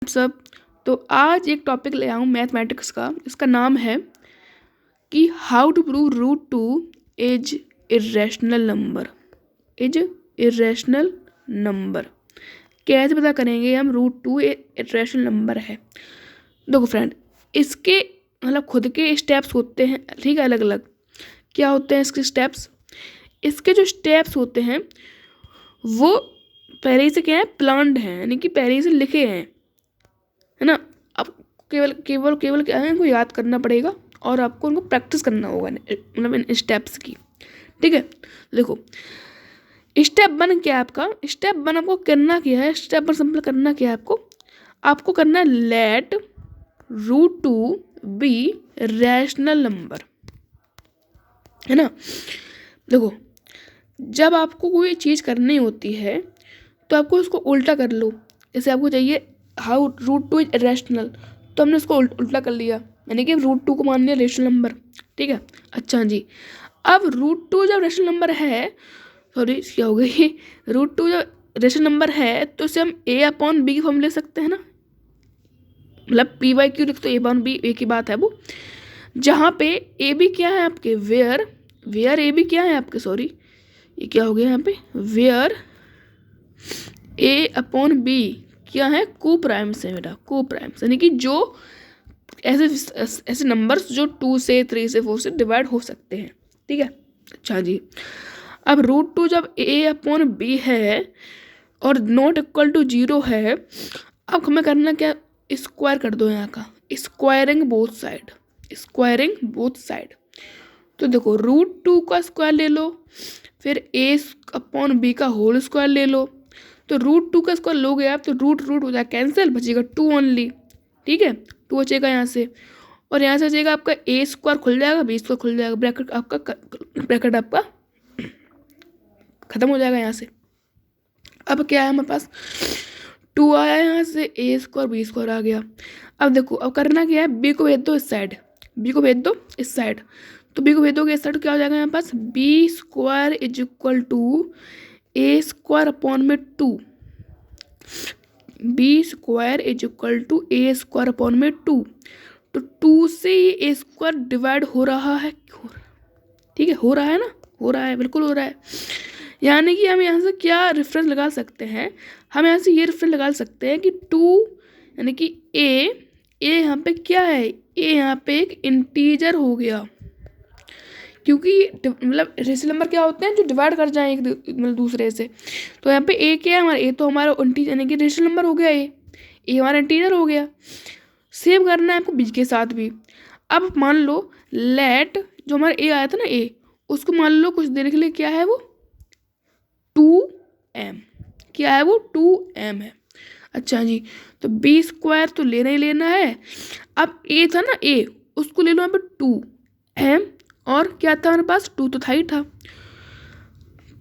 सब। तो आज एक टॉपिक ले आऊँ मैथमेटिक्स का, इसका नाम है कि how to prove root two is irrational number. Is irrational number कैसे पता करेंगे हम रूट टू इरेशनल नंबर है। देखो फ्रेंड, इसके मतलब खुद के स्टेप्स होते हैं, ठीक है, अलग अलग। क्या होते हैं इसके स्टेप्स? इसके जो स्टेप्स होते हैं वो पहले ही से क्या है, प्लान्ड हैं, यानी कि पहले ही से लिखे हैं, है ना। अब केवल केवल केवल क्या है, इनको याद करना पड़ेगा और आपको उनको प्रैक्टिस करना होगा, मतलब इन स्टेप्स की, ठीक है। देखो स्टेप 1 क्या है आपका? स्टेप 1 आपको करना क्या है? स्टेप 1 सिंपल करना क्या है आपको करना है let root two be rational number, है ना। देखो जब आपको कोई चीज़ करनी होती है तो आपको उसको उल्टा कर लो। जैसे आपको चाहिए how root two is rational, तो हमने उसको उल्टा कर लिया, यानी कि रूट टू को मान लिया रैशनल नंबर, ठीक है। अच्छा जी, अब रूट टू जब रैशनल नंबर है, सॉरी क्या हो गई, रूट टू जब रैशनल नंबर है तो इसे हम ए अपॉन बी की फॉर्म ले सकते हैं ना, मतलब पी वाई क्यू लिख तो ए अपॉन बी, एक ही बात है वो। जहाँ पे ए बी क्या है आपके, वेयर ए बी क्या है आपके, सॉरी ये क्या हो गया यहाँ पे, वेयर ए अपॉन बी क्या है, को प्राइम्स है मेरा, को प्राइम्स, यानी कि जो ऐसे नंबर्स जो 2 से 3 से 4 से डिवाइड हो सकते हैं, ठीक है। अच्छा जी, अब रूट टू जब ए अपॉन बी है और नॉट इक्वल टू 0 है, अब हमें करना क्या, स्क्वायर कर दो यहाँ का, squaring both side, squaring both side. तो देखो रूट टू का स्क्वायर ले लो, फिर ए अपॉन बी का होल स्क्वायर ले लो। तो रूट टू का स्क्वायर लोगे आप तो रूट रूट हो जाएगा कैंसिल, बचेगा 2 ओनली, ठीक है। 2 बचेगा यहाँ से, और यहाँ से बचेगा आपका ए स्क्वायर खुल जाएगा, बी स्क्वायर खुल जाएगा, ब्रैकेट आपका खत्म हो जाएगा यहाँ से। अब क्या है हमारे पास, 2 आया यहाँ से, ए स्क्वायर बी स्क्वायर आ गया। अब देखो अब करना क्या है, बी को भेज दो इस साइड, बी को भेज दो इस साइड। तो बी को भेज दोगे इस साइड, क्या हो जाएगा यहाँ पास, B square is equal to A square upon में 2, B square is equal to A square upon में 2। तो 2 से ये ए स्क्वायर डिवाइड हो रहा है, ठीक है, हो रहा है ना, हो रहा है, बिल्कुल हो रहा है। यानी कि हम यहाँ से क्या रेफरेंस लगा सकते हैं, हम यहाँ से ये रेफरेंस लगा सकते हैं कि 2 यानी कि ए यहाँ पे क्या है, ए यहाँ पे एक इंटीजर हो गया, क्योंकि मतलब रेशनल नंबर क्या होते हैं जो डिवाइड कर जाएं एक मतलब दूसरे से। तो यहाँ पे ए क्या है हमारा, ए तो हमारा इंटीजर यानी कि रेशनल नंबर हो गया, ए हमारा इंटीजर हो गया। सेव करना है आपको बी के साथ भी। अब मान लो लेट जो हमारा ए आया था ना, ए उसको मान लो कुछ देर के लिए क्या है वो 2m, क्या है वो 2m है। अच्छा जी, तो बी स्क्वायर तो लेना ही लेना है। अब ए था ना, ए उसको ले लो यहाँ पे 2m, और क्या था हमारे पास, 2 तो था ही था,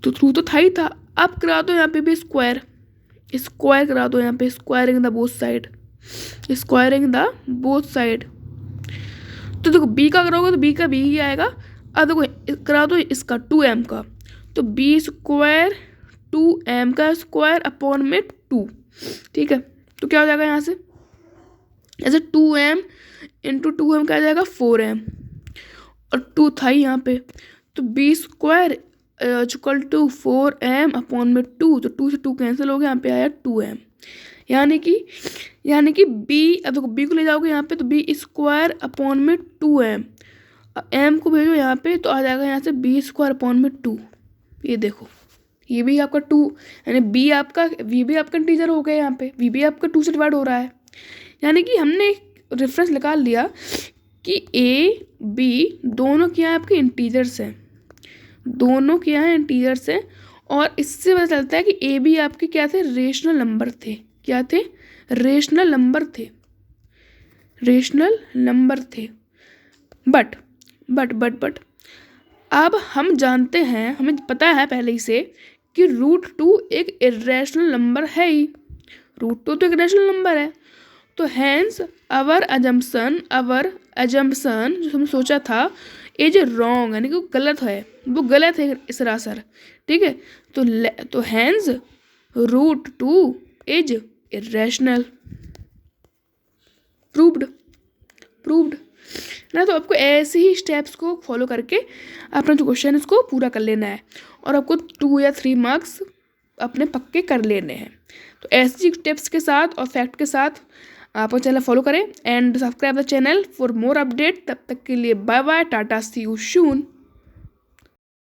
तो 2 तो था ही था। अब करा दो यहाँ पे भी स्क्वायर, स्क्वायर करा दो यहाँ पे, squaring the both side, squaring the both side. तो देखो बी का करोगे तो बी का बी ही आएगा। अब देखो करा दो इसका 2m का, तो बी स्क्वायर 2m का स्क्वायर अपॉन में 2, ठीक है। तो क्या हो जाएगा यहाँ से, ऐसे 2m इंटू 2m क्या आ जाएगा 4m, और 2 था ही यहाँ पे, तो B square equal to 4m upon में 2, तो 2 से 2 कैंसिल हो गया, यहाँ पे आया 2m। यानी कि बी, अब देखो बी को ले जाओगे यहाँ पे तो बी स्क्वायर अपॉन में 2m, m को भेजो यहाँ पे तो आ जाएगा यहाँ से बी स्क्वायर अपॉन में 2। ये देखो ये भी आपका 2, यानी बी आपका वी भी आपका इंटीजर हो गया, यहाँ पे वी भी आपका 2 से डिवाइड हो रहा है। यानी कि हमने रेफरेंस निकाल लिया कि ए बी दोनों क्या है आपके इंटीजर्स हैं, दोनों क्या है इंटीजर्स हैं। और इससे पता चलता है कि ए बी आपके क्या थे, रेशनल नंबर थे, क्या थे, रेशनल नंबर थे, रेशनल नंबर थे। बट अब हम जानते हैं, हमें पता है पहले ही से कि रूट 2 एक इरेशनल नंबर है ही, रूट 2 तो एक इरेशनल नंबर है। तो हैंस अवर अजम्पशन जो हमने सोचा था इज रॉन्ग, यानी कि वो गलत है, वो गलत है सरासर, ठीक है। तो hence root 2 is irrational. Proved proved ना। तो आपको ऐसे ही स्टेप्स को फॉलो करके अपना जो क्वेश्चन है उसको पूरा कर लेना है और आपको 2 या 3 मार्क्स अपने पक्के कर लेने हैं। तो ऐसी टिप्स के साथ और फैक्ट के साथ आप चैनल फॉलो करें and subscribe the channel for more update. तब तक के लिए bye bye, tata, see you soon.